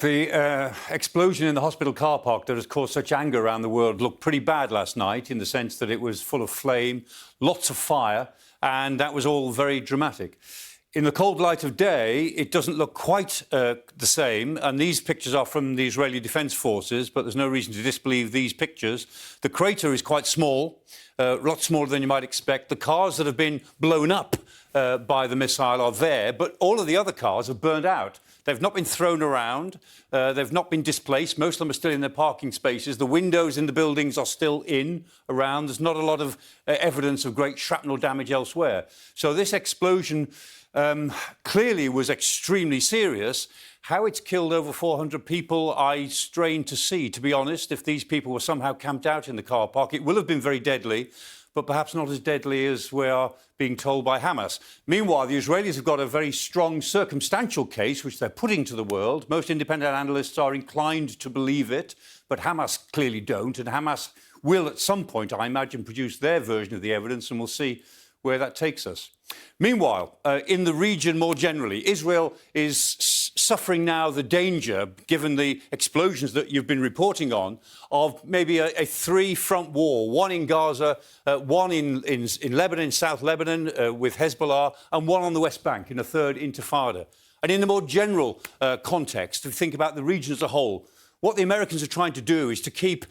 The explosion in the hospital car park that has caused such anger around the world looked pretty bad last night in the sense that it was full of flame, lots of fire, and that was all very dramatic. In the cold light of day, it doesn't look quite the same, and these pictures are from the Israeli Defense Forces, but there's no reason to disbelieve these pictures. The crater is quite small, a lot smaller than you might expect. The cars that have been blown up by the missile are there, but all of the other cars have burned out. They've not been thrown around, they've not been displaced. Most of them are still in their parking spaces. The windows in the buildings are still around. There's not a lot of evidence of great shrapnel damage elsewhere. So this explosion clearly was extremely serious. How it's killed over 400 people, I strain to see, to be honest. If these people were somehow camped out in the car park, it will have been very deadly, but perhaps not as deadly as we are being told by Hamas. Meanwhile, the Israelis have got a very strong circumstantial case, which they're putting to the world. Most independent analysts are inclined to believe it, but Hamas clearly don't, and Hamas will at some point, I imagine, produce their version of the evidence, and we'll see where that takes us. Meanwhile, in the region more generally, Israel is suffering now the danger, given the explosions that you've been reporting on, of maybe a three-front war, one in Gaza, one in Lebanon, South Lebanon, with Hezbollah, and one on the West Bank in a third intifada. And in the more general context, to think about the region as a whole, what the Americans are trying to do is to keep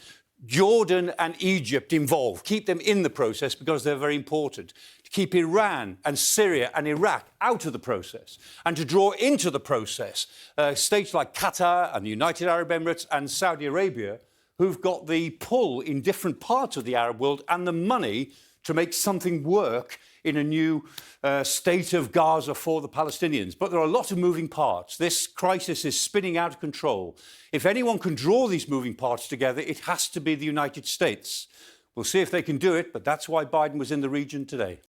Jordan and Egypt involved, keep them in the process because they're very important, to keep Iran and Syria and Iraq out of the process, and to draw into the process states like Qatar and the United Arab Emirates and Saudi Arabia, who've got the pull in different parts of the Arab world and the money to make something work in a new state of Gaza for the Palestinians. But there are a lot of moving parts. This crisis is spinning out of control. If anyone can draw these moving parts together, it has to be the United States. We'll see if they can do it, but that's why Biden was in the region today.